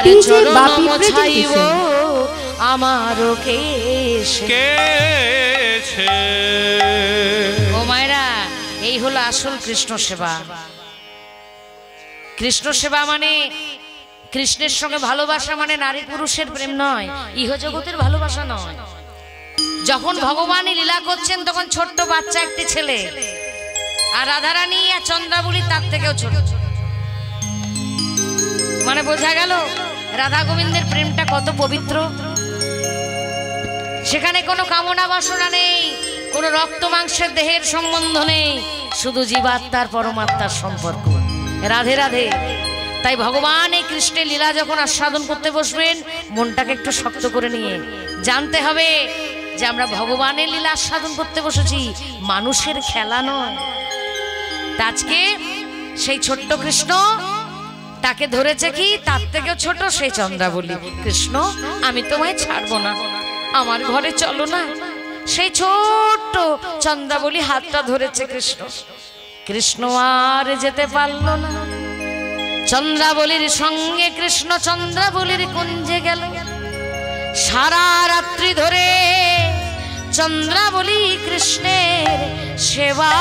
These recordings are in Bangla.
ডিজে বাপি প্রেজেন্টেশন আমারও কেছে। ও মায়েরা, এই হলো আসল কৃষ্ণ সেবা। কৃষ্ণ সেবা মানে কৃষ্ণের সঙ্গে ভালোবাসা মানে নারী পুরুষের প্রেম নয়, ইহজগতের ভালোবাসা নয়। যখন ভগবানই লীলা করছেন তখন ছোট্ট বাচ্চা একটি ছেলে, আর রাধারানী আর চন্দ্রাবলী তার থেকেও ছোট। মানে বোঝা গেল রাধা গোবিন্দের প্রেমটা কত পবিত্র। সেখানে কোনো কামনা বাসনা নেই, কোনো রক্ত মাংসের দেহের সম্বন্ধ নেই, শুধু জীবাত্মার পরমাত্মার সম্পর্ক। রাধে রাধে। তাই ভগবান এই কৃষ্ণের লীলা যখন আস্বাদন করতে বসবেন, মনটাকে একটু শক্ত করে নিয়ে জানতে হবে যে আমরা ভগবানের লীলা আস্বাদন করতে বসেছি, মানুষের খেলা নয়। আজকে সেই ছোট্ট কৃষ্ণ, তাকে ধরেছে কি তার থেকেও ছোট সেই চন্দ্রাবলী। কৃষ্ণ, আমি তোমায় ছাড়বো না, আমার ঘরে চলো না। সেই ছোট্ট চন্দ্রাবলী হাতটা ধরেছে কৃষ্ণ। কৃষ্ণ আর যেতে পারল না। চন্দ্রাবলীর সঙ্গে কৃষ্ণ চন্দ্রাবলীর কুঞ্জে গেল। সারা রাত্রি ধরে চন্দ্রাবলী কৃষ্ণের সেবা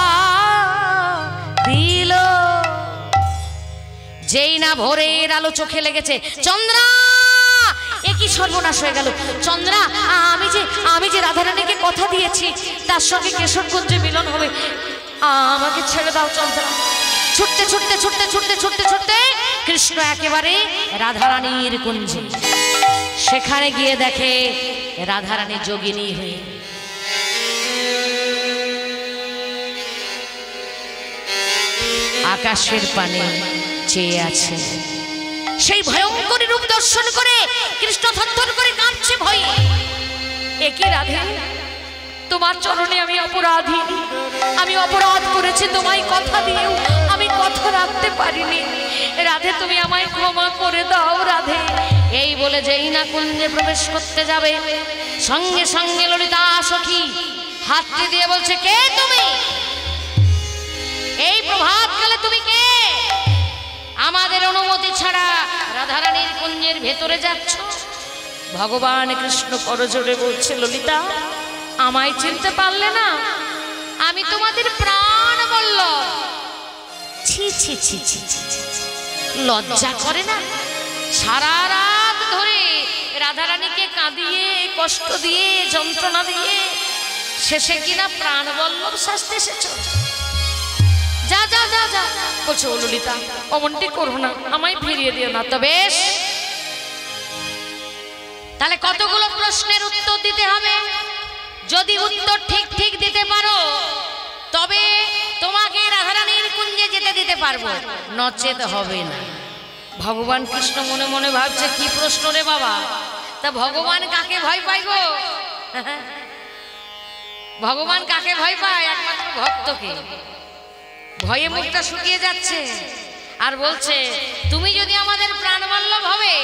দিল। যেই না ভোরের আলো চোখে লেগেছে, চন্দ্রা, এ কি সর্বনাশ হয়ে গেল। চন্দ্রা, আমি যে রাধারানীকে কথা দিয়েছি তার সঙ্গে কেশবকুঞ্জে মিলন হবে, আমাকে ছেড়ে দাও চন্দ্রা। ছুটতে ছুটতে ছুটতে ছুটতে ছুটতে ছুটতে কৃষ্ণ একেবারে রাধারানীর কুঞ্জে। সেখানে গিয়ে দেখে রাধারানী যোগিনী হয়ে আকাশের পানে চেয়ে আছে। সেই ভয়ঙ্কর রূপ দর্শন করে কৃষ্ণ থরথর করে কাঁপছে ভয়ে। একে রাধে, তোমার চরণে আমি অপরাধী, আমি অপরাধ করেছি, তোমায় কথা দিয়েও আমি কথা রাখতে পারিনি। রাধে, তুমি আমায় ক্ষমা করে দাও রাধে। এই বলে যেই না কুঞ্জে প্রবেশ করতে যাবে, সঙ্গে সঙ্গে ললিতা সখী হাতটি দিয়ে বলছে, কে তুমি? এই প্রভাতকালে তুমি কে? আমাদের অনুমতি ছাড়া রাধারানীর কুঞ্জের ভেতরে যাচ্ছ? ভগবান কৃষ্ণ করজোড়ে বলছে, ললিতা, আমায় চিনতে পারলে না? আমি তোমাদের প্রাণ বল্লভ। ছি ছি ছি ছি ছি, লজ্জা করে না? সারা রাত ধরে রাধারানীকে কাঁদিয়ে, কষ্ট দিয়ে, যন্ত্রণা দিয়ে শেষে কিনা প্রাণ বল্লভ শাস্তি এসেছ। যা যা যা যা বলছে, ও ললিতা, অমনটি করো না, আমায় ফিরিয়ে দিও না। তো বেশ, তাহলে কতগুলো প্রশ্নের উত্তর দিতে হবে। যদি উত্তর ঠিক ঠিক দিতে পারো তবে তোমাকে রাধারানীর কুঞ্জে যেতে দিতে পারবো, নচেত হবে না। ভগবান কৃষ্ণ মনে মনে ভাবছে, কি প্রশ্ন রে বাবা? তা ভগবান কাকে ভয় পায় গো? ভগবান কাকে ভয় পায়? একমাত্র ভক্তকে। ভয়ে মুখটা শুকিয়ে যাচ্ছে আর বলছে, তুমি যদি আমাদের প্রাণবল্লভ হবে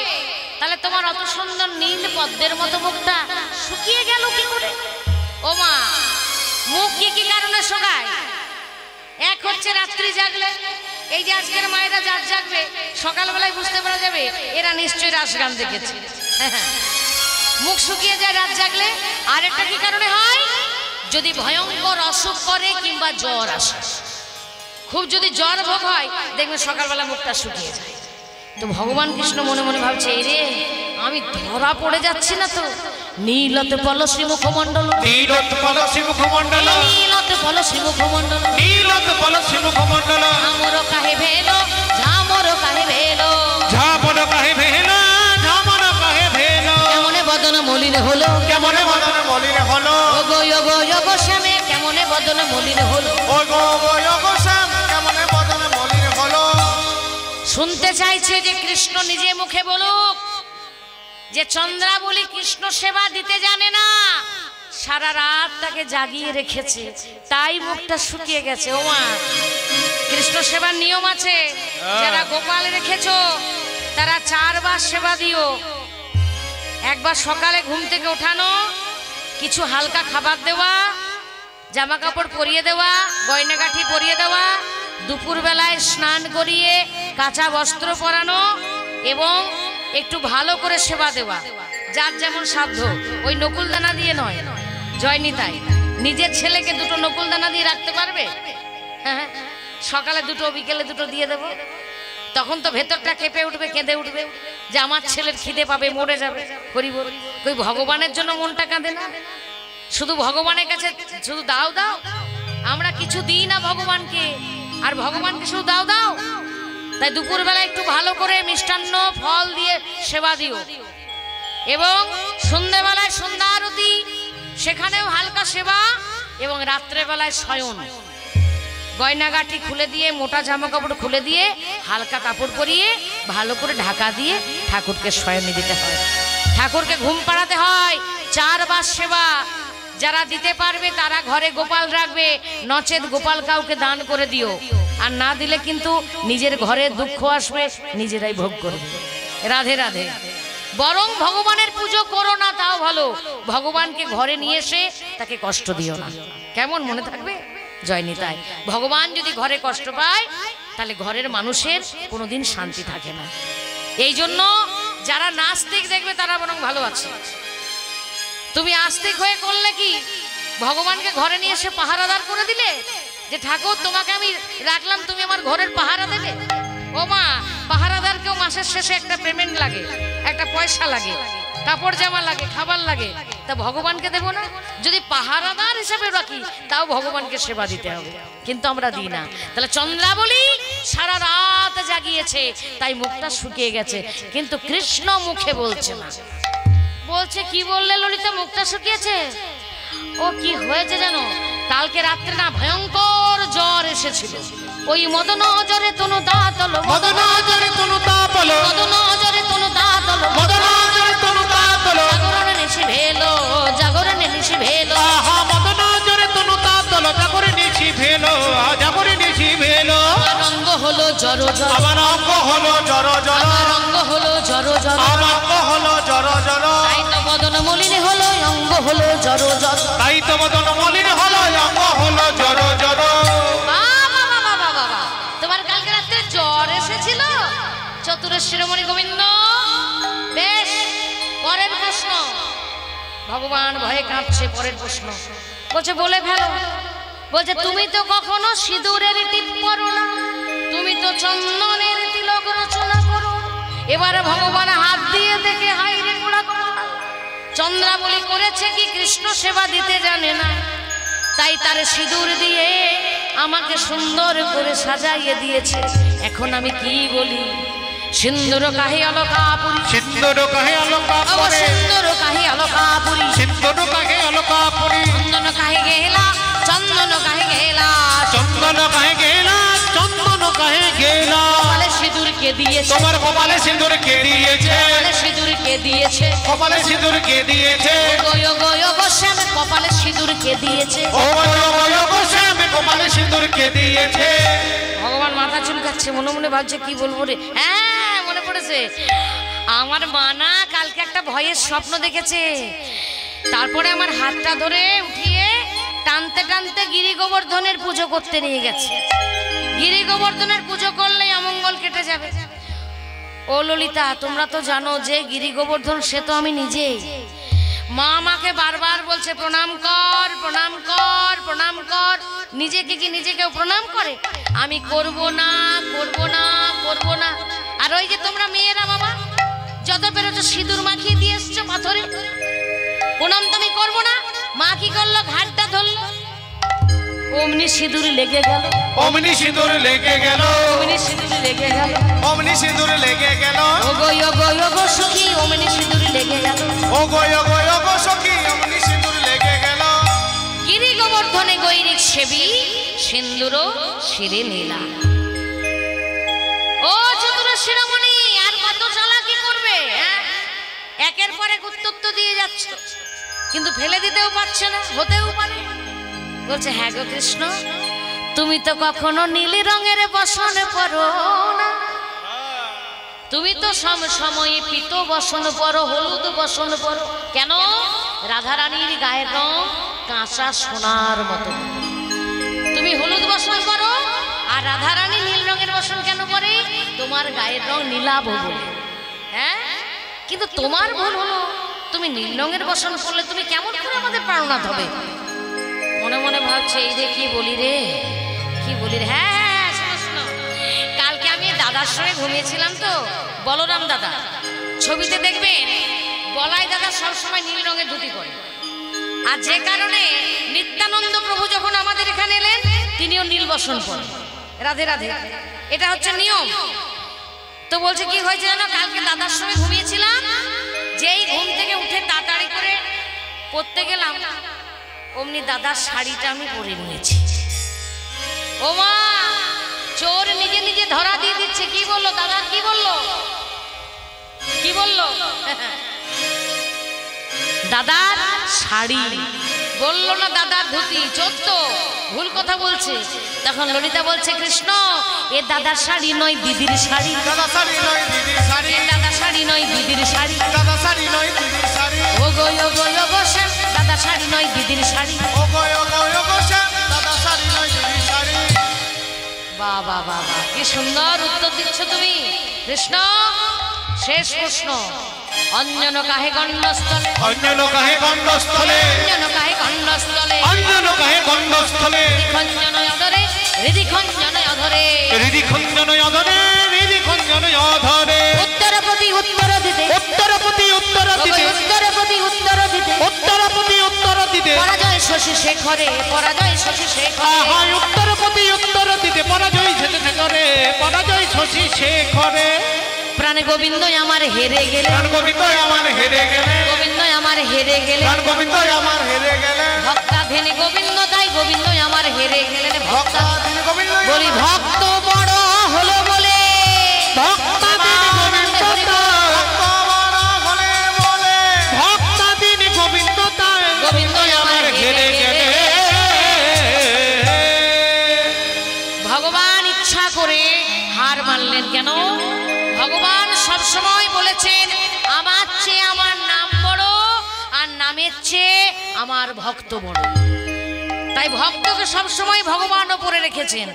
তাহলে তোমার অত সুন্দর নীল পদ্মের মতো মুখটা শুকিয়ে গেল কি করে? ও মা, মুখ কি কি কারণে শোকায়? এক হচ্ছে রাত্রি জাগলে, এই যে আজকের মায়েরা যার জাগবে সকালবেলায় বুঝতে পারা যাবে এরা নিশ্চয়ই রাস গান দেখেছে। মুখ শুকিয়ে যায় রাত জাগলে। আর একটা কি কারণে হয়? যদি ভয়ঙ্কর অসুখ করে কিংবা জ্বর আসে, খুব যদি জ্বর ভোগ হয় দেখবে সকালবেলা মুখটা শুকিয়ে যায়। তো ভগবান কৃষ্ণ মনে মনে ভাবছে, এই রে, আমি ধরা পড়ে যাচ্ছি না তো? নীলতে পলশ্রী মুখমণ্ডল, নীলতে পলশ্রী মুখমণ্ডল, নীলতে পলশ্রী মুখমণ্ডল, নীলতে পলশ্রী মুখমণ্ডল, ঝামর কাহে ভেলো, ঝামর কাহে ভেলো, ঝামর কাহে ভেলো, ঝামর কাহে ভেলো, কেমনে বদন মলিন হলো, কেমনে বদন মলিন হলো, ওগো ওগো ওগো শ্যামে কেমনে বদন মলিন হলো, ওগো ওগো শ্যাম কেমনে বদন মলিন হলো। শুনতে চাইছে যে কৃষ্ণ নিজে মুখে বলুক যে চন্দ্রাবলী কৃষ্ণ সেবা দিতে জানে না, সারা রাত তাকে জাগিয়ে রেখেছে, তাই মুখটা শুকিয়ে গেছে। ও মা, কৃষ্ণ সেবার নিয়ম আছে, যারা গোপাল রেখেছো তারা 4 বার সেবা দিও। একবার সকালে ঘুম থেকে ওঠানো, কিছু হালকা খাবার দেওয়া, জামা কাপড় পরিয়ে দেওয়া, গয়নাগাঠি পরিয়ে দেওয়া, দুপুর বেলায় স্নান করিয়ে কাঁচা বস্ত্র পরানো এবং একটু ভালো করে সেবা দেওয়া, যার যেমন সাধ্য। ওই নকুল দানা দিয়ে নয়, জয়নিতাই নিজের ছেলেকে দুটো নকুল দানা দিয়ে রাখতে পারবে? হ্যাঁ, সকালে দুটো বিকেলে দুটো দিয়ে দেবো, তখন তো ভেতরটা কেঁপে উঠবে, কেঁদে উঠবে যে আমার ছেলের খিদে পাবে, মরে যাবে। করিব কই ভগবানের জন্য মনটা কাঁদে না? শুধু ভগবানের কাছে শুধু দাও দাও, আমরা কিছু দিই না ভগবানকে, আর ভগবানকে শুধু দাও দাও। তাই দুপুরবেলা একটু ভালো করে মিষ্টান্ন ফল দিয়ে সেবা দিও, এবং সন্ধ্যেবেলায় সন্ধ্যা আরতি, সেখানেও হালকা সেবা, এবং রাত্রেবেলায় শয়ন, গয়নাগাটি খুলে দিয়ে, মোটা জামা কাপড় খুলে দিয়ে, হালকা কাপড় পরিয়ে ভালো করে ঢাকা দিয়ে ঠাকুরকে শয়নে দিতে হয়। ঠাকুরকে ঘুম পাড়াতে হয়। 4 বার সেবা। যারা দিতে পারবে তারা ঘরে গোপাল রাখবে, নচেত গোপাল কাউকে দান করে দিও। আর না দিলে কিন্তু নিজের ঘরে দুঃখ আসবে, নিজেরাই ভোগ করবে। রাধে রাধে। বরং ভগবানের পুজো করো না তাও ভালো, ভগবানকে ঘরে নিয়ে এসে তাকে কষ্ট দিও না। কেমন মনে থাকবে? জয়নিতাই। ভগবান যদি ঘরে কষ্ট পায় তাহলে ঘরের মানুষের কোনোদিন শান্তি থাকে না। এই জন্য যারা নাস্তিক দেখবে তারা বরং ভালো আছে। তুমি আস্তিক হয়ে করলে কি, ভগবানকে ঘরে নিয়ে এসে পাহারাদার করে দিলে, যে ঠাকুর তোমাকে আমি রাখলাম, তুমি আমার ঘরের পাহারা দেবে। ও মা, পাহারাদারকেও মাসের শেষে একটা পেমেন্ট লাগে, একটা পয়সা লাগে, কাপড় জামা লাগে, খাবার লাগে। তা ভগবানকে দেব না? যদি পাহারাদার হিসাবে রাখি তাও ভগবানকে সেবা দিতে হবে, কিন্তু আমরা দিই না। তাহলে চন্দ্রাবলী সারা রাত জাগিয়েছে, তাই মুখটা শুকিয়ে গেছে, কিন্তু কৃষ্ণ মুখে বলছে না। বলছে কি বললে ললিতা, মুখটা শুকিয়েছে? ও কি হয়েছে জানো? কালকে রাত্রে না ভয়ঙ্কর জ্বর এসেছিল। ওই মদন জ্বরে তনু দাঁতল, মদন জ্বরে তনু দাঁতল, মদন জ্বরে তনু দাঁতল, মদন জ্বরে তনু দাঁতল, জাগরণে নিশি ভেলো, জাগরণে নিশি ভেলো, আহা মদন জ্বরে তনু দাঁতল, জাগরে নিশি ভেলো, জাগরে নিশি ভেলো। রঙ্গ হলো জড় জড়, আমার অঙ্গ হলো জড় জড়, রঙ্গ হলো জড় জড়, আমার অঙ্গ হলো জড় জড়। তাই তো মদন মলিন হলো অঙ্গ হলো জড় জড়, তাই তো মদন মলিন হলো অঙ্গ হলো জড় জড়। তোমার কালকে রাত্রে জ্বর এসেছিল? চতুরের শিরোমণি গোবিন্দ। বেশ, পরের প্রশ্ন। ভগবান ভয়ে কাঁপছে। পরের প্রশ্ন বলছে, বলে ফেলো। বলছে, তুমি তো কখনো সিঁদুরের টিপ করো না, তুমি তো চন্দনের তিলক রচনা করো। এবারে ভগবান হাত দিয়ে দেখে হাইরে গোড়া গোড়া। চন্দ্রাবলী করেছে কি কৃষ্ণ সেবা দিতে জানে না, তাই তার সিঁদুর দিয়ে আমাকে সুন্দর করে সাজাইয়ে দিয়েছে। এখন আমি কি বলি? সিন্দুর কাহে অলকাপুরি, সিন্দুর কাহে অলকাপুরি, সিন্দুর কাহে অলকাপুরি, সিন্দুর কাহে অলকাপুরি, চন্দন কাহে গেলা, চন্দন কাহে গেলা, চন্দন কাহে গেলা, চন্দন কাহে গেলা। কপালে সিঁদুর কে দিয়েছে? তোমার কপালে সিন্দুর কে দিয়েছে? কপালে সিঁদুর কে দিয়েছে? কপালে সিন্দুর কে দিয়েছে? গয় গয় গোস্বাম, কপালে সিঁদুর কে দিয়েছে? ও গয় গয় গোস্বাম, কপালে সিন্দুর কে দিয়েছে? ভগবান মাথা চুলকাচ্ছে, মনে মনে ভাবছে কি বলবো রে। হ্যাঁ, মনে পড়েছে, আমার মা না কালকে একটা ভয়ের স্বপ্ন দেখেছে। তারপরে আমার হাতটা ধরে উঠিয়ে টানতে টানতে গিরি গোবর্ধনের পুজো করতে নিয়ে গেছে। গিরি গোবর্ধনের পুজো করলে অমঙ্গল কেটে যাবে। ও ললিতা, তোমরা তো জানো যে গিরি গোবর্ধন সে তো আমি নিজেই। মা আমাকে বারবার বলছে প্রণাম কর, প্রণাম কর, প্রণাম কর। নিজেকে কি নিজে কেউ প্রণাম করে? আমি করব না, করব না, করব না। আর ওই যে তোমরা মেয়েরা বাবা যত পেরেছো সিঁদুর মাখিয়ে দিয়ে এসছো পাথরে, প্রণাম তো আমি করবো না। মা কি করলো? ঘাটটা ধরলো, অমনি সিঁদুর লেগে গেল, অমনি সিঁদুর লেগে গেল, অমনি সিঁদুর লেগে গেল, অমনি সিঁদুর লেগে গেল। ও গো সখী, অমনি সিঁদুর লেগে গেল, ও গয় গো সখী, অমনি সিঁদুর লেগে গেল। গিরি গোবর্ধনে গৈরিক সেবী, সিন্দুর শিরে নীলা। ও চতুর শিরোমণি, আর কত চালাকি করবে? একের পর এক উত্তর দিয়ে যাচ্ছ, কিন্তু ফেলে দিতেও পারছে না, হতেও পারে। বলছে, হ্যাঁ গো কৃষ্ণ, তুমি তো কখনো নীলি রঙের বসন পরো না, তুমি তো সব সময় পিত বসন পরো, হলুদ বসন পরো। কেন? রাধারানীর গায়ের রং কাঁচা সোনার মতো। তুমি হলুদ বসন পরো, আর রাধারানী নীল রঙের বসন কেন পরে? তোমার গায়ের রং নীলাভ বলে। হ্যাঁ, কিন্তু তোমার ভুল হলো, তুমি নীল রঙের বসন করলে তুমি কেমন করে আমাদের প্রাণনাথ হবে? মনে মনে ভাবছে এই রে কি বলি রে, কি বলি রে। হ্যাঁ হ্যাঁ শোনো শোনো, কালকে আমি দাদার সঙ্গে ঘুমিয়েছিলাম তো, বলরাম দাদা, ছবিতে দেখবেন বলাই দাদা সবসময় নীল রঙের ধুতি পরে। আর যে কারণে নিত্যানন্দ প্রভু যখন আমাদের এখানে এলেন তিনিও নীল বসন পরেন। রাধে রাধে, এটা হচ্ছে নিয়ম। তো বলছে কি হয়েছে জানো, কালকে দাদার সঙ্গে ঘুমিয়েছিলাম, যেই ঘুম থেকে উঠে তাড়াতাড়ি করে পড়তে গেলাম অমনি দাদার শাড়িটা আমি পরে নিয়েছি। ও মা, চোর নিজে নিজে ধরা দিয়ে দিচ্ছে। কি বললো দাদার, কি বললো, কি বললো? দাদার শাড়ি বললো না, দাদার ধুতি। চোর তো ভুল কথা বলছে। তখন ললিতা বলছে কৃষ্ণ এ দাদার শাড়ি নয় দিদির শাড়ি, দাদা শাড়ি নয় দিদির শাড়ি, এ দাদা শাড়ি নয় দিদির শাড়ি, দাদা শাড়ি নয় দিদির শাড়ি, ও গো ও গো ও গো শ্যাম, দাদা শাড়ি নয় দিদির শাড়ি, ও গো ও গো ও গো শ্যাম, দাদা শাড়ি নয় দিদির শাড়ি। বাবা বাবা, কি সুন্দর উত্তর দিচ্ছ তুমি কৃষ্ণ। শেষ প্রশ্ন, অঞ্জন কাহে গণ্ডস্থলে, অঞ্জন কাহে গণ্ডস্থলে, অঞ্জন কাহে গণ্ডস্থলে, অঞ্জন কাহে গণ্ডস্থলে, খঞ্জন অধরে হৃদি খঞ্জন অধরে, হৃদি খঞ্জন অধরে, হৃদি খঞ্জন অধরে, উত্তরপতি উত্তর দিতে, উত্তরপতি উত্তর দিতে, উত্তরপতি উত্তর দিতে, উত্তরপতি উত্তর দিতে, পরাজয় শশী শেখরে, পরাজয় শশী শেখরে, আহা উত্তরপতি উত্তর দিতে, পরাজয় শেখে করে, পরাজয় শশী শেখরে। প্রাণ গোবিন্দ আমার হেরে গেলে, প্রাণ গোবিন্দ আমার হেরে গেলে, গোবিন্দ আমার হেরে গেলে, প্রাণ গোবিন্দ আমার হেরে গেলে, ভক্তাধীনে গোবিন্দ তাই গোবিন্দ আমার হেরে গেলেন। ভক্তাধীন গোবিন্দ, বলি ভক্ত বড় হলো বলে, ভক্তাধীন গোবিন্দ তাই, ভক্ত বড় হলে বলে, ভক্তাধীন গোবিন্দ তাই গোবিন্দ আমার হেরে গেলে। ভগবান ইচ্ছা করে হার মানলেন কেন? ভগবান সবসময় বলেছেন আমার চেয়ে আমার নাম বড়, আর নামের চেয়ে আমার ভক্ত বড়। তাই ভক্তকে সবসময় ভগবান ওপরে রেখেছেন।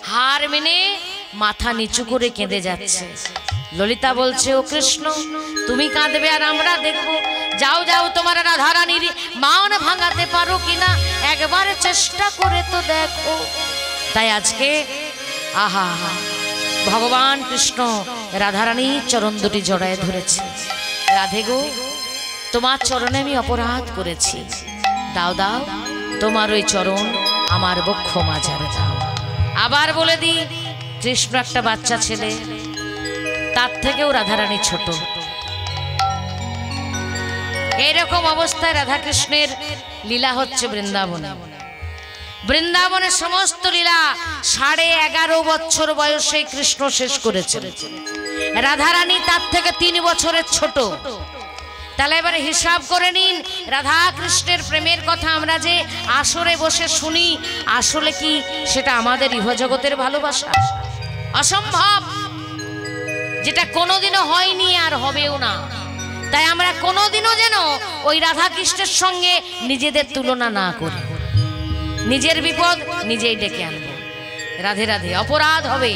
হার মেনে মাথা নিচু করে কেঁদে যাচ্ছে। ললিতা বলছে ও কৃষ্ণ তুমি কাঁদবে আর আমরা দেখবো। যাও যাও তোমার রাধারানীর মান ভাঙাতে পারো কিনা একবার চেষ্টা করে তো দেখো। তাই আজকে আহা আহা ভগবান কৃষ্ণ রাধারানী চরণ দুটি জড়ায় ধরেছে। রাধে গো তোমার চরণে আমি অপরাধ করেছি, দাও দাও তোমার ওই চরণ আমার বক্ষ মাঝারে দাও। আবার বলে দিই কৃষ্ণ একটা বাচ্চা ছেলে, তার থেকেও রাধারানী ছোট। এইরকম অবস্থায় রাধা কৃষ্ণের লীলা হচ্ছে বৃন্দাবনে। বৃন্দাবনের সমস্ত লীলা 11.5 বছর বয়সে কৃষ্ণ শেষ করেছেন। রাধারানী তার থেকে 3 বছরের ছোট। তাহলে এবারে হিসাব করে নিন রাধা কৃষ্ণের প্রেমের কথা আমরা যে আসরে বসে শুনি, আসলে কি সেটা আমাদের ইহজগতের ভালোবাসা? অসম্ভব, যেটা কোনোদিনও হয়নি আর হবেও না। তাই আমরা কোনোদিনও যেন ওই রাধা কৃষ্ণের সঙ্গে নিজেদের তুলনা না করি। নিজের বিপদ নিজেই ডেকে আনবো। রাধে রাধে। অপরাধ হবে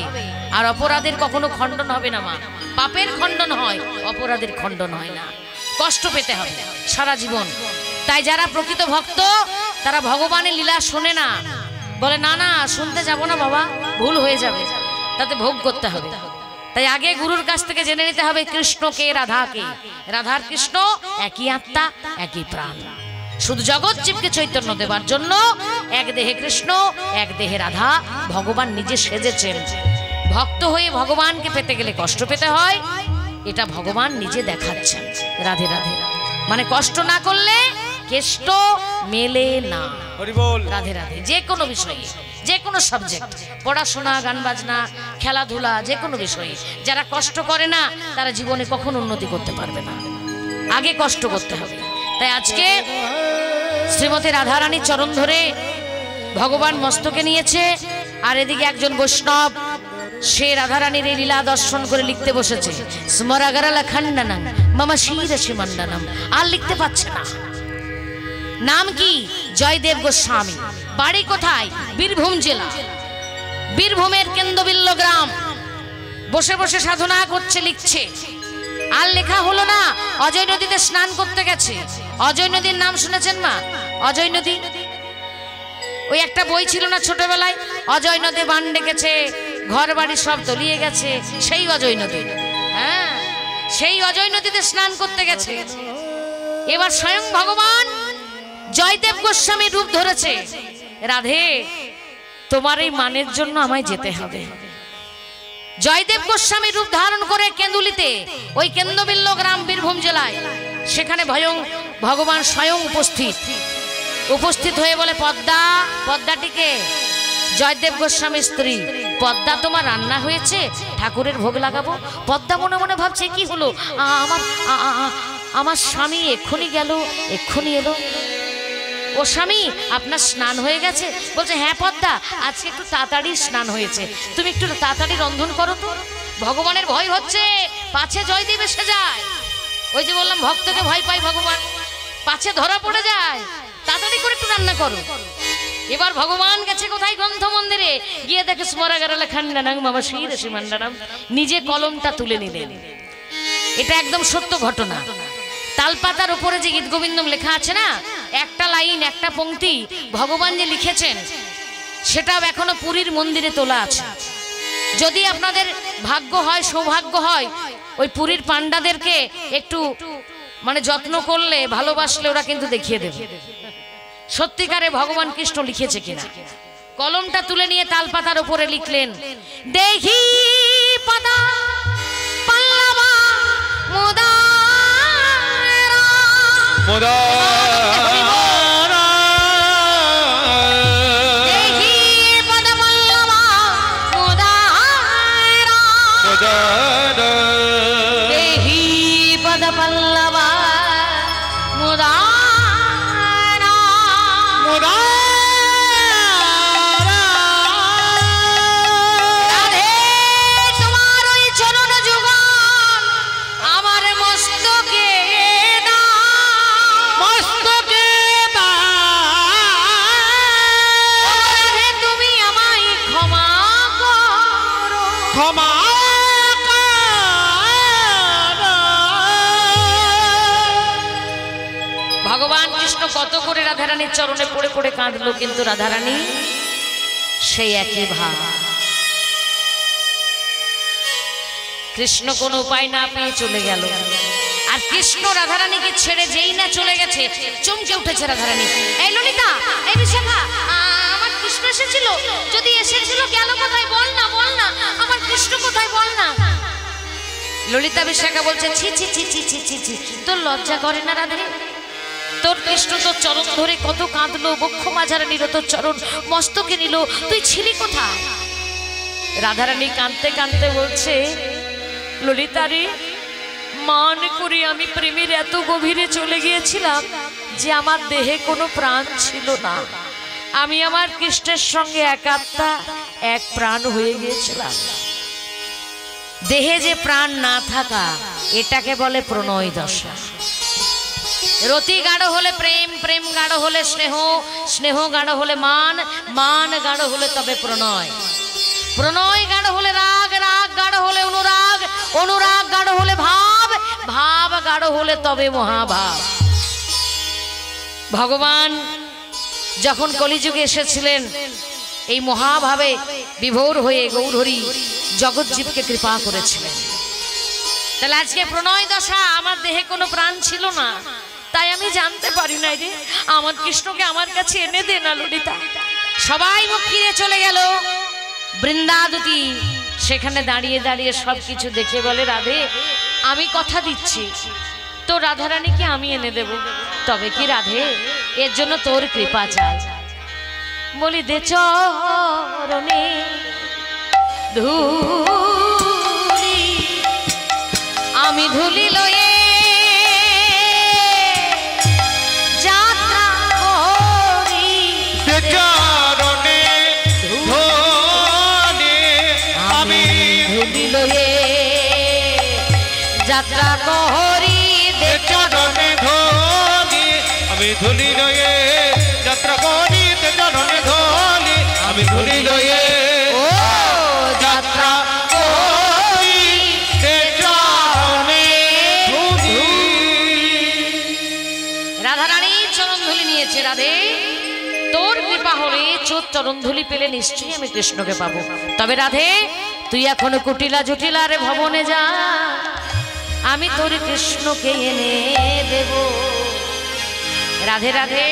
আর অপরাধের কখনো খণ্ডন হবে না মা। পাপের খণ্ডন হয়, অপরাধের খণ্ডন হয় না। কষ্ট পেতে হবে সারা জীবন। তাই যারা প্রকৃত ভক্ত তারা ভগবানের লীলা শোনে না, বলে না না শুনতে যাব না বাবা, ভুল হয়ে যাবে, তাতে ভোগ করতে হবে। তাই আগে গুরুর কাছ থেকে জেনে নিতে হবে কৃষ্ণকে রাধাকে। রাধার কৃষ্ণ একই আত্মা একই প্রাণ। শুধু জগৎ জীবকে চৈতন্য দেবার জন্য এক দেহে কৃষ্ণ এক দেহে রাধা ভগবান নিজে সেজেছেন। ভক্ত হয়ে ভগবানকে পেতে গেলে কষ্ট পেতে হয়, এটা ভগবান নিজে দেখাচ্ছেন। রাধে রাধে। মানে কষ্ট না করলে কেষ্ট মেলে না। রাধে রাধে। যে কোনো বিষয়ে, যে কোনো সাবজেক্ট, পড়াশোনা, গান বাজনা, খেলাধুলা, যে কোনো বিষয়ে যারা কষ্ট করে না তারা জীবনে কখনো উন্নতি করতে পারবে না। আগে কষ্ট করতে হবে। তাই আজকে শ্রীমতী রাধারানীর চরণ ধরে ভগবান মস্তকে নিয়েছে, আর এদিকে একজন বৈষ্ণব সে রাধারানীর এই লীলা দর্শন করে লিখতে বসেছে স্মরাগারালা খণ্ডনম মম শিরসি মণ্ডনম। আর লিখতে পারছে না। নাম কি? জয়দেব গোস্বামী। বাড়ি কোথায়? বীরভূম জেলা, বীরভূমের কেন্দ্রবিল্ল গ্রাম। বসে বসে সাধনা করছে, লিখছে। আর লেখা হলো না। অজয় নদীতে স্নান করতে গেছে। অজয় নদীর নাম শুনেছেন মা? অজয় নদী, ওই একটা বই ছিল না ছোটবেলায়, অজয় নদী বান ডেকেছে, ঘর বাড়ি সব তলিয়ে গেছে, সেই অজয় নদী। হ্যাঁ, সেই অজয় নদীতে স্নান করতে গেছে। এবার স্বয়ং ভগবান জয়দেব গোস্বামী রূপ ধরেছে। রাধে, তোমার এই মানের জন্য আমায় যেতে হবে। জয়দেব গোস্বামী রূপ ধারণ করে কেন্দুলিতে, ওই কেন্দ্রবিল্ল গ্রাম বীরভূম জেলায়, সেখানে ভগবান স্বয়ং উপস্থিত হয়ে বলে, পদ্মা, পদ্মাটিকে জয়দেব গোস্বামীর স্ত্রী পদ্মা, তোমার রান্না হয়েছে, ঠাকুরের ভোগ লাগাবো। পদ্মা মনে মনে ভাবছে, কি হলো, আমার স্বামী এক্ষুনি গেল, এক্ষুনি এলো। ও স্বামী, আপনার স্নান হয়ে গেছে? বলছে, হ্যাঁ পদ্মা, আজকে একটু তাড়াতাড়ি স্নান হয়েছে, তুমি একটু তাড়াতাড়ি রন্ধন করো তো। ভগবানের ভয় হচ্ছে, পাছে জয়দেব এসে যায়। ওই যে বললাম, ভক্তকে ভয় পায় ভগবান, পাছে ধরা পড়ে যায়, তাড়াতাড়ি করে একটু রান্না করো। এবার ভগবান গেছে কোথায়? গ্রন্থ মন্দিরে গিয়ে দেখে স্মরাগারালা খান্ডানাং মামা শ্রী মান্ডারাম, নিজে কলমটা তুলে নিলেন। এটা একদম সত্য ঘটনা। তালপাতার উপরে যে গীত গোবিন্দম লেখা আছে না, একটা লাইন, একটা পংক্তি ভগবান যে লিখেছেন, সেটাও এখনো পুরীর মন্দিরে তোলা আছে। যদি আপনাদের ভাগ্য হয়, সৌভাগ্য হয়, ওই পুরীর পান্ডাদেরকে একটু মানে যত্ন করলে, ভালোবাসলে, ওরা কিন্তু দেখিয়ে দেবে সত্যিকারে ভগবান কৃষ্ণ লিখেছে কিনা। কলমটা তুলে নিয়ে তালপাতার উপরে লিখলেন, দেখি পাতা পাল্লাবা মোদা মোদা, দেখি পাতা পাল্লাবা মোদা, দেখি পাতা পাল্লাবা মোদা। ভগবান কৃষ্ণ কত করে রাধারানীর চরণে পড়ে পড়ে কাঁদলো, কিন্তু রাধারানী সেই একই ভাব। কৃষ্ণ কোনো উপায় না পেয়ে চলে গেল। আর কৃষ্ণ রাধারানীকে ছেড়ে যেই না চলে গেছে, চমকে উঠেছে রাধারানী। এই ললিতা, এই বিশাখা, আমার কৃষ্ণ এসেছিল, যদি এসেছিল গেল কোথায়? বল না, বল না, আমার কৃষ্ণ কোথায়, বল না। ললিতা বিশাখা বলছে, ছি ছি ছি ছি ছি ছি ছি, তোর লজ্জা করে না রাধে? তোর কৃষ্ণ তোর চরণ ধরে কত কাঁদলো, বক্ষ মাঝারে নিল, তোর চরণ মস্তকে নিল, তুই ছিলি কোথায়? রাধারানী কাঁদতে কাঁদতে বলছে, ললিতারে, মান করি আমি প্রেমের এত গভীরে চলে গিয়েছিলাম যে আমার দেহে কোনো প্রাণ ছিল না। আমি আমার কৃষ্ণের সঙ্গে এক আত্মা, এক প্রাণ হয়ে গিয়েছিলাম। দেহে যে প্রাণ না থাকা, এটাকে বলে প্রণয় দশা। রতি গাঢ় হলে প্রেম, প্রেম গাঢ় হলে স্নেহ, স্নেহ গাঢ় হলে মান, মান গাঢ় হলে তবে প্রণয়, প্রণয় গাঢ় হলে রাগ, রাগ গাঢ় হলে অনুরাগ, অনুরাগ গাঢ় হলে ভাব, ভাব গাঢ় হলে তবে মহাভাব। ভগবান যখন কলিযুগে এসেছিলেন, এই মহাভাবে বিভোর হয়ে গৌরহরি জগৎজীবকে কৃপা করেছিলেন। তাহলে আজকে প্রণয় দশা, আমার দেহে কোনো প্রাণ ছিল না, তাই আমি জানতে পারি না রে, আমার কৃষ্ণকে আমার কাছে এনে দে না ললিতা। সবাই মুখ ফিরে চলে গেল। বৃন্দাদুতি সেখানে দাঁড়িয়ে দাঁড়িয়ে সবকিছু দেখে বলে, রাধে, আমি কথা দিচ্ছি, তো রাধারানীকে আমি এনে দেব, তবে কি রাধে, এর জন্য তোর কৃপা চাই। বলি, দে চরণে ধুলি, আমি ধুলি লয়ে যাত্রা করি, দে চরণে ধুলি, আমি ধুলি লয়ে যাত্রা করি, দে চরণে ধুলি, আমি ধুলি লয়ে যাত্রা করি, দে চরণে ধুলি, আমি ধুলি লয়ে ও যাত্রা করি, দে চরণে ধুলি নিয়েছে। রাধে, তোর কৃপা হলে তোর চরণ ধুলি পেলে নিশ্চয়ই আমি কৃষ্ণকে পাবো। তবে রাধে, তুই এখনো কুটিলা জটিলার ভবনে যা, আমি তোর কৃষ্ণকে এনে দেব। রাধে রাধে।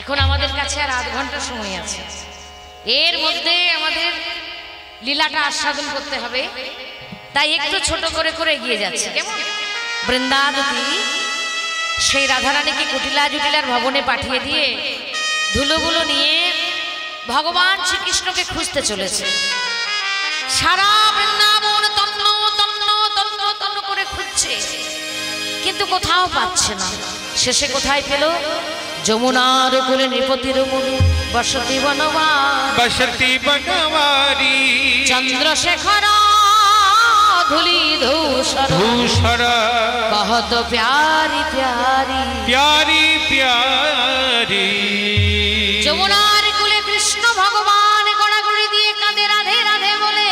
এখন আমাদের কাছে আর 8 ঘন্টা সময় আছে, এর মধ্যে আমাদের লীলাটা আস্বাদন করতে হবে। তাই একটু ছোট করে করে এগিয়ে যাচ্ছে। কেমন? বৃন্দাবতী সেই রাধারানীকে কুটিলা জটিলার ভবনে পাঠিয়ে দিয়ে ধুলোগুলো নিয়ে ভগবান শ্রীকৃষ্ণকে খুঁজতে চলেছে। সারা বৃন্দাবন তন্ন তন্ন তন্ন তন্ন করে খুঁজছে, কিন্তু কোথাও পাচ্ছে না। শেষে কোথায় পেল? যমুনার কোলে নৃপতির মুনি বসতি বনবারি চন্দ্রশেখর ধুলি ধূসর কহত প্যারি প্যারি প্যারি প্যারি। যমুনার কোলে কৃষ্ণ ভগবান গড়াগড়ি দিয়ে কাঁদে রাধে রাধে বলে।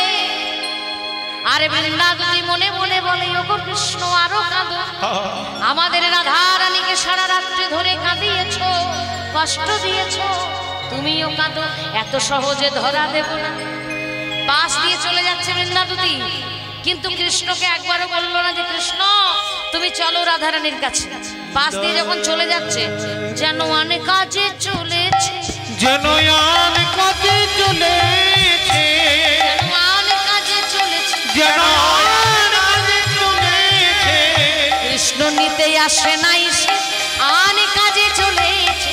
আর বৃন্দাবতী মনে মনে বলে, ওগো কৃষ্ণ আরো কাঁদো, আমাদের রাধা রানীকে সারা রাত্রি ধরে কাঁদিয়েছো, কষ্ট দিয়েছো, তুমিও কাঁদো, এত সহজে ধরা দেব না। পাশ দিয়ে চলে যাচ্ছে বৃন্দাবতী, কিন্তু কৃষ্ণকে একবারও বললো না যে কৃষ্ণ তুমি চলো রাধা রানীর কাছে। পাশ দিয়ে যখন চলে যাচ্ছে, যেন অনেক কাজে চলেছে, যেন অনেক কাজে চলেছে, অনেক কাজে চলেছে, যেন অনেক কাজে চলেছে। কৃষ্ণ নিতে আসে নাই সে, অনেক কাজে চলেছে।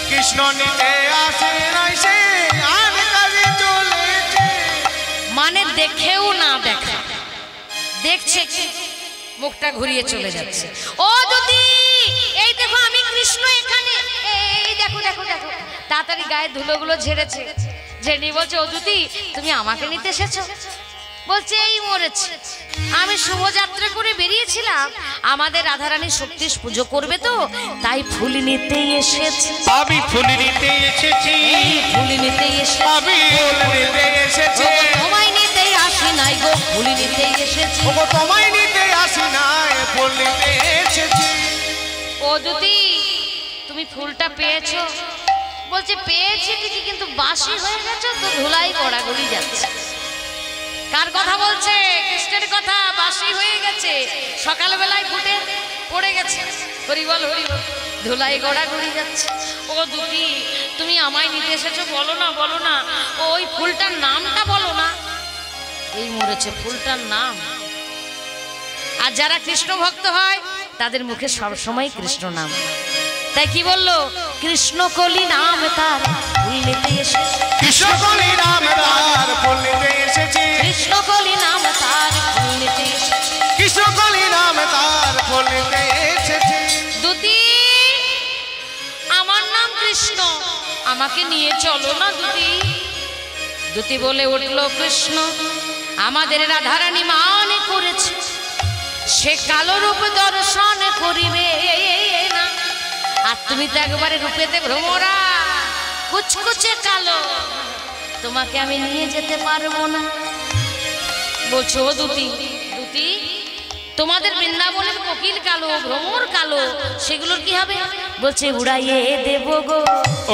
কৃষ্ণ নিতে আসে নাই সে, অনেক কাজে চলেছে। মানে দেখেও না দেখা, দেখছে কি মুখটা ঘুরিয়ে চলে যাচ্ছে। ও দিদি, এই দেখো আমি কৃষ্ণ এখানে, এই দেখো দেখো দেখো। তাড়াতাড়ি গায়ে ধুলোগুলো ঝেড়েছে, ঝেড়ে বলছে, ও দিদি তুমি আমাকে নিতে এসেছো? বলছে এই মরেছে, আমি শুভযাত্রা করে বেরিয়েছিলাম, আমাদের রাধারানী শক্তির পুজো করবে তো, তাই ফুল নিতেই এসেছি। আমি ফুল নিতে এসেছি, ফুল নিতেই এসেছি, আমি ফুল নিতে এসেছি। তোমায় নিতেই আসি নাই গো, ফুল নিতেই এসেছি। ওগো তোমায় নিতে আসি নাই, ফুল নিতে এসেছি। ও দিদি তুমি ফুলটা পেয়েছো? বলছে পেয়েছি ঠিকই, কিন্তু বাসি হয়ে গেছে তো, ধুলাই গড়াগড়ি যাচ্ছে। কার কথা বলছে? কৃষ্ণের কথা। বাসি হয়ে গেছে, সকালবেলায় ফুটে পড়ে গেছে, হরিবল হরিবল, ধুলাই গড়াগড়ি যাচ্ছে। ও দিদি তুমি আমায় নিতে এসেছো, বলো না বলো না, ওই ফুলটার নামটা বলো না। এই মরেছে ফুলটার নাম। আর যারা কৃষ্ণ ভক্ত হয় তাদের মুখে সবসময় কৃষ্ণ নাম। তাই কি বললো? কৃষ্ণকলি নাম তার ফুল নিতে এসেছে, কৃষ্ণকলি নাম তার ফুল নিতে এসেছি, কৃষ্ণকলি নাম তার ফুল নিতে এসেছে, কৃষ্ণকলি নাম তার ফুল নিতে এসেছি। দুতি আমার নাম কৃষ্ণ, আমাকে নিয়ে চলো না দুতি। দুতি বলে উঠলো, কৃষ্ণ আমাদের রাধারানী মানে করেছে, সে কালো রূপ দর্শন করিবে না। আর তুমি তো একবারে রূপেতে ভ্রমরা, কুচকুচে কালো, তোমাকে আমি নিয়ে যেতে পারবো না। বলছো ও দুতি, দুতি তোমাদের বৃন্দাবনের কোকিল কালো, ভ্রমর কালো, সেগুলোর কি হবে? বলছে উড়াইয়ে দেব গো,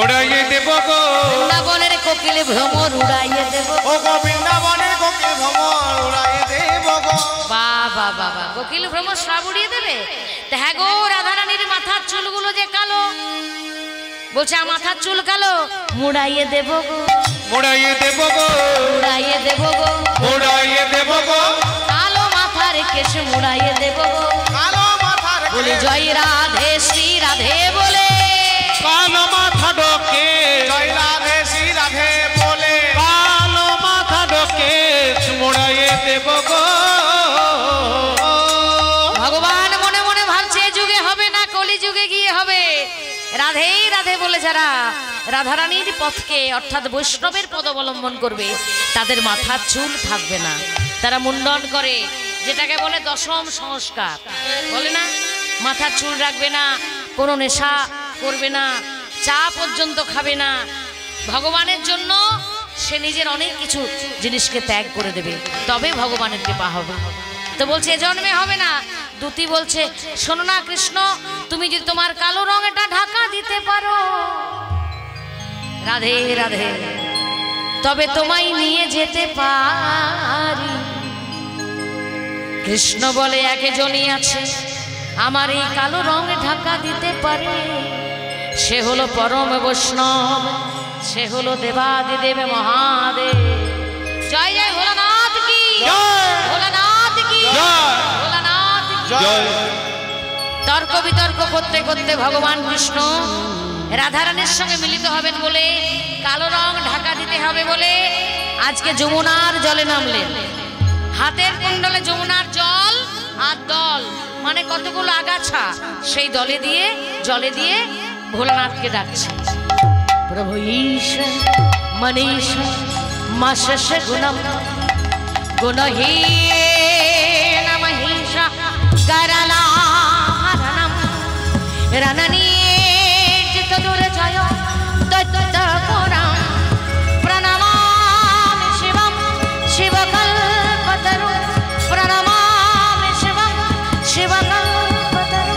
উড়াইয়ে দেব গো, বৃন্দাবনের কোকিল ভ্রমর উড়াইয়ে দেব। ও গো বৃন্দাবনের কোকিল ভ্রমর উড়াইয়ে দেব গো। বাবা বাবা, কোকিল ভ্রমর সব উড়িয়ে দেবে? তা হ্যাঁ গো, রাধারানীর মাথার চুলগুলো যে কালো, বলছে আমার মাথার চুল কালো, মুড়াইয়ে দেব গো, উড়াইয়ে দেব গো, মুড়াইয়ে দেব গো, উড়াইয়ে দেব গো, কালো মাথার কেশ মুড়াইয়ে দেব গো। কালো মাথার বলে জয় রাধে শ্রী রাধে বলে, কালো মাথা ডোকে, জয় রাধে শ্রী রাধে বলে, কালো মাথা ডোকে মুড়াইয়ে দেব গো। ভগবান মনে মনে ভাবছে এ যুগে হবে না, কলি যুগে গিয়ে হবে। রাধেই রাধে বলে যারা রাধারানীর পথকে অর্থাৎ বৈষ্ণবের পদ অবলম্বন করবে, তাদের মাথার চুল থাকবে না, তারা মুন্ডন করে, যেটাকে বলে দশম সংস্কার বলে না। মাথার চুল রাখবে না, কোনো নেশা করবে না, চা পর্যন্ত খাবে না। ভগবানের জন্য সে নিজের অনেক কিছু জিনিসকে ত্যাগ করে দেবে, তবে ভগবানের কৃপা হবে। তো বলছে এ জন্মে হবে না, দূতি বলছে, শোনো না কৃষ্ণ, তুমি যদি তোমার কালো রং এটা ঢাকা দিতে পারো, রাধে রাধে, তবে তোমায় নিয়ে যেতে পারি। কৃষ্ণ বলে, একজনই আছে আমার এই কালো রং ঢাকা দিতে পারে, সে হলো পরম বৈষ্ণব, সে হলো দেবাদিদেব মহাদেব। জয় জয় ভোলানাথ কি, ভোলানাথ কি, ভোলানাথ কি। তর্ক বিতর্ক করতে করতে ভগবান কৃষ্ণ রাধারানীর সঙ্গে মিলিত হবেন বলে, কালো রং ঢাকা দিতে হবে বলে আজকে যমুনার জলে নামলেন। হাতের কুণ্ডলে যমুনার জল আর দল মানে কতগুলো আগাছা, সেই দলে দিয়ে জলে দিয়ে ভোলানাথকে ডাকছে। প্রভু ঈশা মনীষা মাশশ গুণম গুণহীন মহিষা করলাহরণম রণনীজিত দুর্জয় দত্তপুরম প্রণমামি শিবম শিবকল্পতরু প্রণমামি শিবম শিবকল্পতরু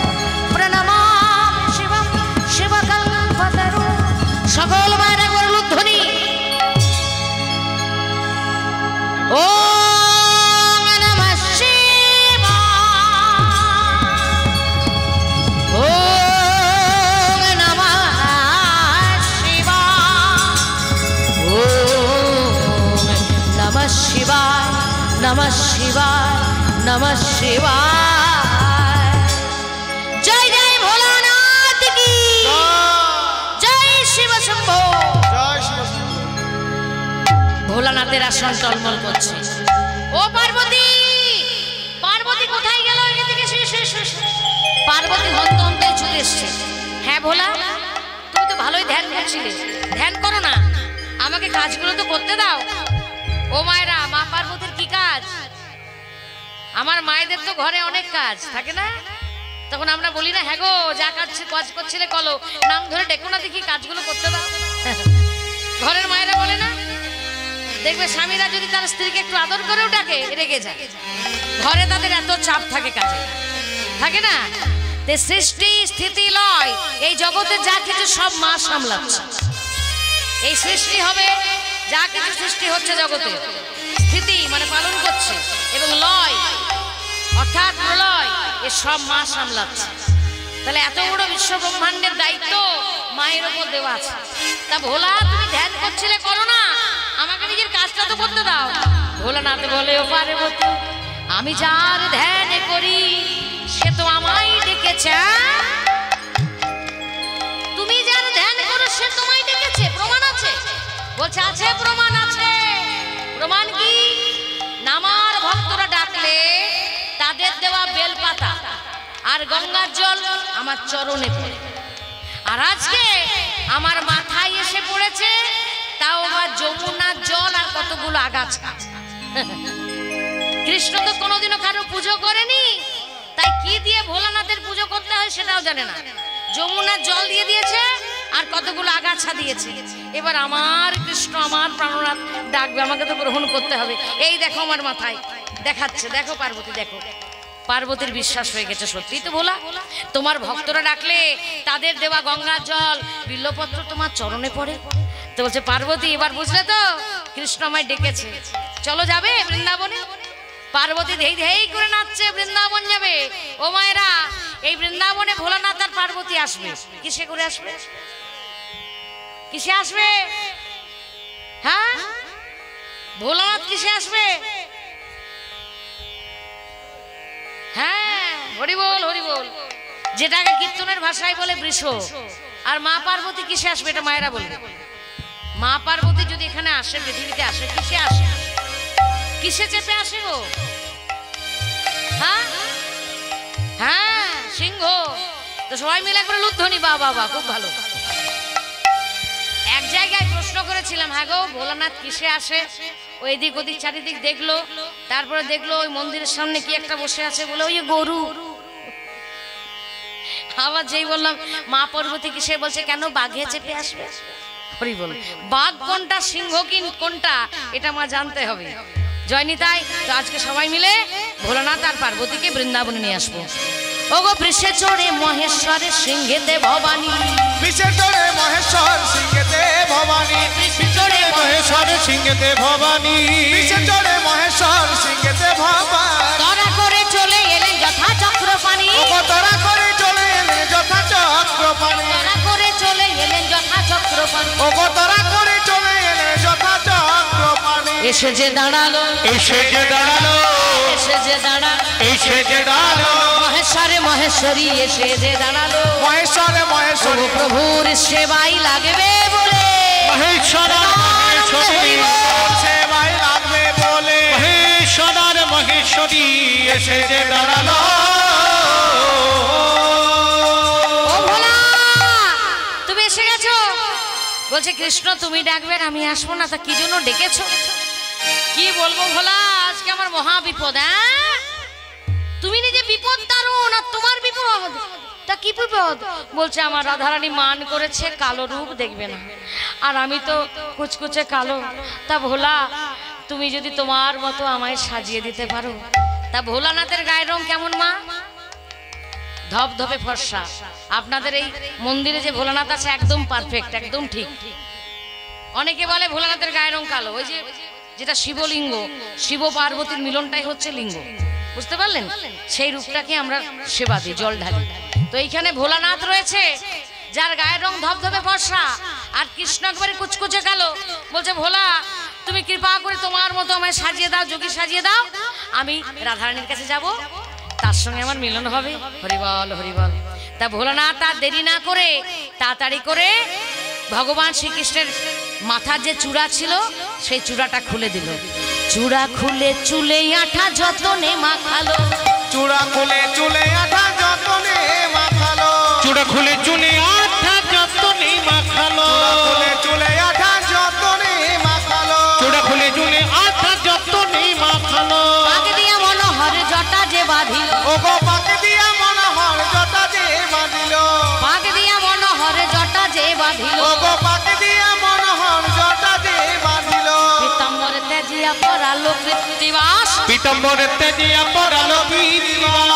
প্রণমামি শিবম শিবকল্পতরু। সকল মায়েরা গরুল ধ্বনি ওম নমঃ শিবায়, ওম নমঃ শিবায়, ওম নমঃ শিবায়, নমঃ শিবায়, নমঃ শিবায়। জয় জয় ভোলানাথ কি, জয় শিব শম্ভো। ভোলানাথের আসন টলমল করছে। ও পার্বতী, পার্বতী কোথায় গেল? পার্বতী হন্ত হন্তে চলে এসছে। হ্যাঁ ভোলা, তুমি তো ভালোই ধ্যান করছিলে, ধ্যান করো না, আমাকে কাজগুলো তো করতে দাও। ও মায়েরা, মা পার্বতীর কি কাজ? আমার মায়েদের তো ঘরে অনেক কাজ থাকে না, তখন আমরা বলি না, হ্যাঁ গো যা কাজ করছিলে কলো, নাম ধরে ডেকো না, দেখি কাজগুলো করতে দাও। ঘরের মায়েরা বলে না, দেখবে স্বামীরা যদি তার স্ত্রীকে একটু আদর করেও ডাকে রেগে যায়। ঘরে তাদের এত চাপ থাকে, কাজে থাকে না। সৃষ্টি স্থিতি লয়, এই জগতে যা কিছু সব মা সামলাচ্ছে। এই সৃষ্টি হবে, যা কিছু সৃষ্টি হচ্ছে জগতে, স্থিতি মানে পালন করছে, এবং লয় অর্থাৎ প্রলয়, এ সব মা সামলাচ্ছে। তাহলে এত বড় বিশ্ব ব্রহ্মাণ্ডের দায়িত্ব মায়ের ওপর দেওয়া আছে। তা ভোলা, তুমি ধ্যান করছিলে, করো না, আমাকে নিজের কাজটা তো করতে দাও। ভোলানাথ বলে, ও পার্বতী, আমি যার ধ্যান করি সে তো আমায় ডেকেছে। তুমি যার ধ্যান করো সে তোমায় ডেকেছে, প্রমাণ আছে? বলছে আছে, প্রমাণ আছে। প্রমাণ কি? নামার ভক্তরা ডাকলে তাদের দেওয়া বেলপাতা আর গঙ্গার জল আমার চরণে পড়ে, আর আজকে আমার মাথায় এসে পড়েছে, তাও আবার যমুনার জল আর কতগুলো আগাছা। কৃষ্ণ তো কোনোদিনও কারো পুজো করেনি, তাই কি দিয়ে ভোলানাথের পুজো করতে হয় সেটাও জানে না। যমুনার জল দিয়ে দিয়েছে আর কতগুলো আগাছা দিয়েছে। এবার আমার কৃষ্ণ, আমার প্রাণনাথ ডাকবে, আমাকে তো গ্রহণ করতে হবে। এই দেখো আমার মাথায় দেখাচ্ছে, দেখো পার্বতী, দেখো। পার্বতীর বিশ্বাস হয়ে গেছে, সত্যি তো ভোলা, তোমার ভক্তরা ডাকলে তাদের দেওয়া গঙ্গার জল বিল্লপত্র তোমার চরণে পড়ে। তো বলছে, পার্বতী এবার বুঝলে তো, কৃষ্ণ আমায় ডেকেছে, চলো যাবে বৃন্দাবনে। পার্বতী ধেই ধেই করে নাচছে, বৃন্দাবন যাবে। ও মায়েরা, এই বৃন্দাবনে ভোলানাথ আর পার্বতী আসবে। কিসে করে আসবে? কিসে আসবে? হ্যাঁ, ভোলানাথ কিসে আসবে? হ্যাঁ, হরি বল, হরি বল, যেটাকে কীর্তনের ভাষায় বলে বৃষ। আর মা পার্বতী কিসে আসবে এটা মায়েরা বলবে। মা পার্বতী যদি এখানে আসে, পৃথিবীতে আসে, কিসে আসে? কিসে চেপে আসে গো? হ্যাঁ হ্যাঁ, সিংহ। তো সবাই মিলে একবার লুধ্বনি, বা বাবা, খুব ভালো। এক জায়গায় প্রশ্ন করেছিলাম, হ্যাঁ গো ভোলানাথ কিসে আসে? ওই এদিক ওদিক চারিদিক দেখলো, তারপরে দেখলো ওই মন্দিরের সামনে কি একটা বসে আছে, বলে ওই গরু। আবার যেই বললাম মা পার্বতী কিসে, বলছে কেন বাঘে চেপে আসবে। হরি বল, বাঘ কোনটা সিংহ কি কোনটা এটা মা জানতে হবে। জয়নিতাই। তো আজকে সবাই মিলে ভোলানাথ আর পার্বতীকে বৃন্দাবনে নিয়ে আসবো। ওগো বৃষে চড়ে মহেশ্বরের সিংহেতে ভবানী, বৃষে চড়ে মহেশ্বর সিংহেতে ভবানী, বৃষে চড়ে মহেশ্বর সিংহেতে ভবানী, বৃষে চড়ে মহেশ্বর সিংহেতে ভবানী। তরা করে চলে এলেন যথা চক্রপাণি, ওগো তরা করে চলে এলেন যথা চক্রপাণি, তরা করে চলে এলেন যথা চক্রপাণি। ওগো তরা করে চলে এলেন যথা চক্রপাণি। এসে যে দাঁড়ালো, এসে যে দাঁড়ালো, এসে যে দাঁড়ালো, এসে যে দাঁড়ালো, মহেশ্বরে মহেশ্বরী এসে যে দাঁড়ালো। মহেশ্বরে মহেশ্বরী, ও প্রভুর সেবাই লাগবে বলে, মহেশ্বর মহেশ্বরী সেবায় লাগবে বলে, মহেশ্বর মহেশ্বরী এসে যে দাঁড়ালো। ও ভোলা তুমি এসে গেছো। বলছে কৃষ্ণ তুমি ডাকবেন আমি আসবো না, তা কি জন্য ডেকেছো? কি বলবো ভোলা, আজকে আমার মহা বিপদ। হ্যাঁ তুমি নিজে বিপদ দারুণ, আর তোমার বিপদ। তা কি বিপদ? বলছে আমার রাধারানী মান করেছে কালো রূপ দেখবে না, আর আমি তো কুচকুচে কালো। তা ভোলা তুমি যদি তোমার মতো আমায় সাজিয়ে দিতে পারো। তা ভোলানাথের গায়ের রং কেমন মা? ধপধপে ফর্সা। আপনাদের এই মন্দিরে যে ভোলানাথ আছে একদম পারফেক্ট, একদম ঠিক। অনেকে বলে ভোলানাথের গায়ের রং কালো, ওই যে যেটা শিবলিঙ্গ, শিব পার্বতীর মিলনটাই হচ্ছে লিঙ্গ, বুঝতে পারলেন? সেই রূপটাকে আমরা সেবা দিই, জল ঢালি। তো এইখানে ভোলানাথ রয়েছে যার গায়ের রং ধপধপে ফর্সা, আর কৃষ্ণ একবারে কুচকুচে কালো। বলছে ভোলা তুমি কৃপা করে তোমার মতো আমায় সাজিয়ে দাও, যোগী সাজিয়ে দাও, আমি রাধারানীর কাছে যাব, তার সঙ্গে আমার মিলন হবে। হরিবল হরিবল। তা ভোলানাথ আর দেরি না করে তাড়াতাড়ি করে ভগবান শ্রীকৃষ্ণের মাথার যে চূড়া ছিল সেই চূড়াটা খুলে দিল। চূড়া খুলে চুলে আঠা যতনে মাখালো, চূড়া খুলে চুলে আঠা যতনে মাখালো, চূড়া খুলে চুলে আঠা যতনে মাখালো, খুলে চুলে আঠা যতনে মাখালো, চূড়া খুলে চুলে আঠা যতনে মাখালো। পাক দিয়া মনোহর জটা যে বাঁধিল, ওগো পাকে দিয়া মনোহর জটা যে বাঁধিল, পাক দিয়া মনোহর জটা যে বাঁধিল, ওগো পাকে দিয়া মনোহর জটা যে বাঁধিল। পীতাম্বরে তেজিয়া পরালো কৃত্তিবাস, পীতাম্বরে তেজিয়া পরালো কৃত্তিবাস,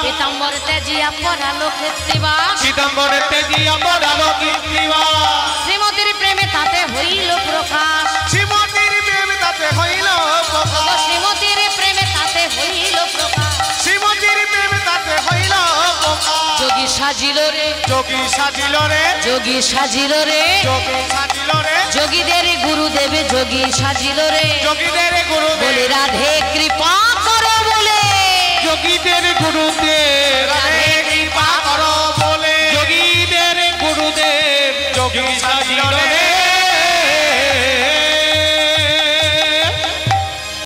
পীতাম্বরে তেজিয়া পরালো কৃত্তিবাস। পীতাম্বরে তেজিয়া পরালো কৃত্তিবাস। শ্রীমতীর প্রেমে তাতে হইল প্রকাশ, শ্রীমতীর প্রেমে তাতে হইল প্রকাশ, শ্রীমতীর প্রেমে তাতে হইল প্রকাশ। শ্রীমতীর প্রেমে তাতে হইল প্রকাশ। যোগী সাজিল রে, যোগী সাজিল রে, যোগী সাজিল রে, যোগী সাজিল রে, যোগীদের গুরুদেবে যোগী সাজিল রে। যোগীদের গুরু বলে রাধে কৃপা করো বলে, যোগীদের গুরুদেব, রাধে কৃপা করো বলে, যোগীদের গুরুদেব, যোগী সাজিল রে,